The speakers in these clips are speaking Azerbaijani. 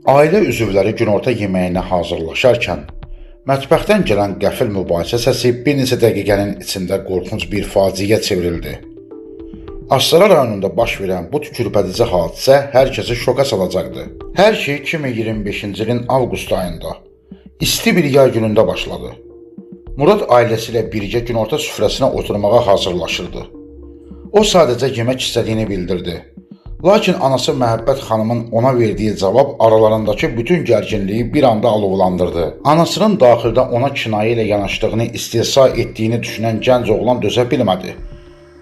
Ailə üzvləri günorta yeməyinə hazırlaşarkən, mətbəxdən gələn qəfil mübahisə səsi bir neçə dəqiqənin içində qorxunc bir faciəyə çevrildi. Astara rayonunda baş verən bu tükürpədici hadisə hər kəsi şoka salacaqdı. Hər şey 2025-ci ilin avqust ayında, isti bir yay günündə başladı. Murad ailəsi ilə birgə günorta süfrəsinə oturmağa hazırlaşırdı. O sadəcə yemək istədiyini bildirdi. Lakin anası Məhəbbət xanımın ona verdiyi cavab aralarındakı bütün gərginliyi bir anda alovlandırdı. Anasının daxildə ona kinayə ilə yanaşdığını, istehza etdiyini düşünən gənc oğlan dözə bilmədi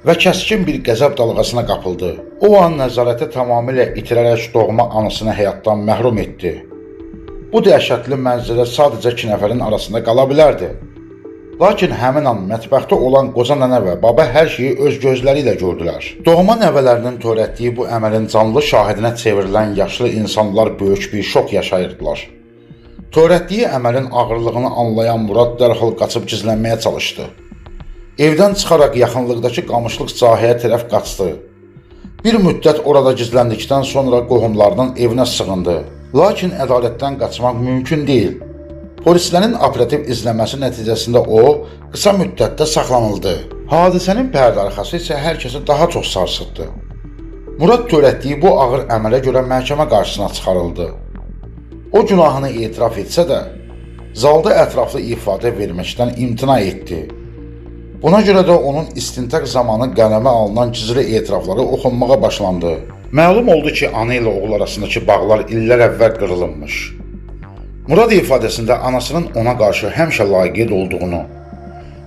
və kəskin bir qəzəb dalğasına qapıldı. O an nəzarəti tamamilə itirərək doğma anasını həyatdan məhrum etdi. Bu dəhşətli mənzərə sadəcə iki nəfərin arasında qala bilərdi. Lakin həmin an mətbəxdə olan qoca nənə və baba hər şeyi öz gözləri ilə gördülər. Doğma nəvələrinin törətdiyi bu əməlin canlı şahidinə çevrilən yaşlı insanlar böyük bir şok yaşayırdılar. Törətdiyi əməlin ağırlığını anlayan Murad dərhal qaçıb gizlənməyə çalışdı. Evdən çıxaraq yaxınlıqdakı qamışlıq sahəyə tərəf qaçdı. Bir müddət orada gizləndikdən sonra qohumlarının evinə sığındı. Lakin ədalətdən qaçmaq mümkün deyil. Polislərin operativ izləməsi nəticəsində o, qısa müddətdə saxlanıldı. Hadisənin pərdəarxası isə hər kəsi daha çox sarsıtdı. Murad törətdiyi bu ağır əmələ görə məhkəmə qarşısına çıxarıldı. O günahını etiraf etsə də, zalda ətraflı ifadə verməkdən imtina etdi. Buna görə də onun istintaq zamanı qələmə alınan gizli etirafları oxunmağa başlandı. Məlum oldu ki, ana ilə oğul arasındakı bağlar illər əvvəl qırılınmış. Murad ifadəsində anasının ona qarşı həmişə laqeyd olduğunu,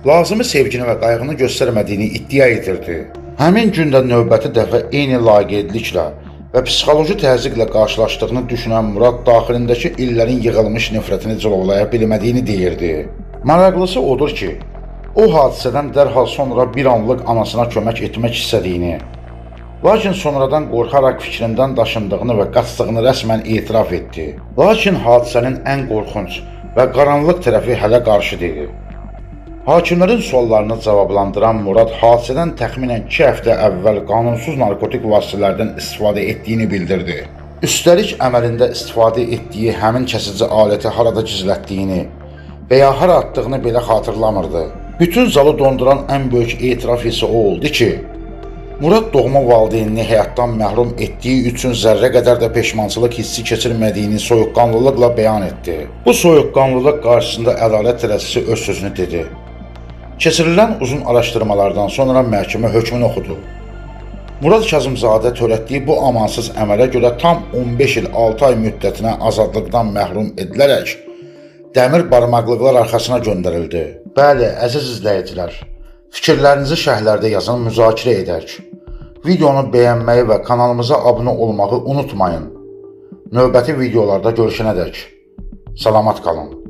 lazımi sevgini və qayğını göstərmədiyini iddia edirdi. Həmin gündə növbəti dəfə eyni laqeydliklə və psixoloji təzyiqlə qarşılaşdığını düşünən Murad daxilindəki illərin yığılmış nifrətini cilovlaya bilmədiyini deyirdi. Maraqlısı odur ki, o hadisədən dərhal sonra bir anlıq anasına kömək etmək istədiyini, lakin sonradan qorxaraq fikrindən daşındığını və qaçdığını rəsmən etiraf etdi. Lakin hadisənin ən qorxunc və qaranlıq tərəfi hələ qarşıdır. Hakimlərin suallarını cavablandıran Murad hadisədən təxminən 2 həftə əvvəl qanunsuz narkotik vasitələrdən istifadə etdiyini bildirdi. Üstəlik əməlində istifadə etdiyi həmin kəsici aləti harada gizlətdiyini və ya hara atdığını belə xatırlamırdı. Bütün zalı donduran ən böyük etiraf isə o oldu ki, Murad doğma valideynini həyatdan məhrum etdiyi üçün zərrə qədər də peşmançılıq hissi keçirmədiyini soyuqqanlılıqla bəyan etdi. Bu soyuqqanlılıq qarşısında ədalət tələsisi öz sözünü dedi. Keçirilən uzun araşdırmalardan sonra məhkəmə hökmünü oxudu. Murad Kazımzadə törətdiyi bu amansız əmələ görə tam 15 il 6 ay müddətinə azadlıqdan məhrum edilərək dəmir barmaqlıqlar arxasına göndərildi. Bəli, əziz izləyicilər, fikirlərinizi şərhlərdə yazın, müzakirə edək. Videonu bəyənməyi və kanalımıza abunə olmağı unutmayın. Növbəti videolarda görüşənədək salamat qalın.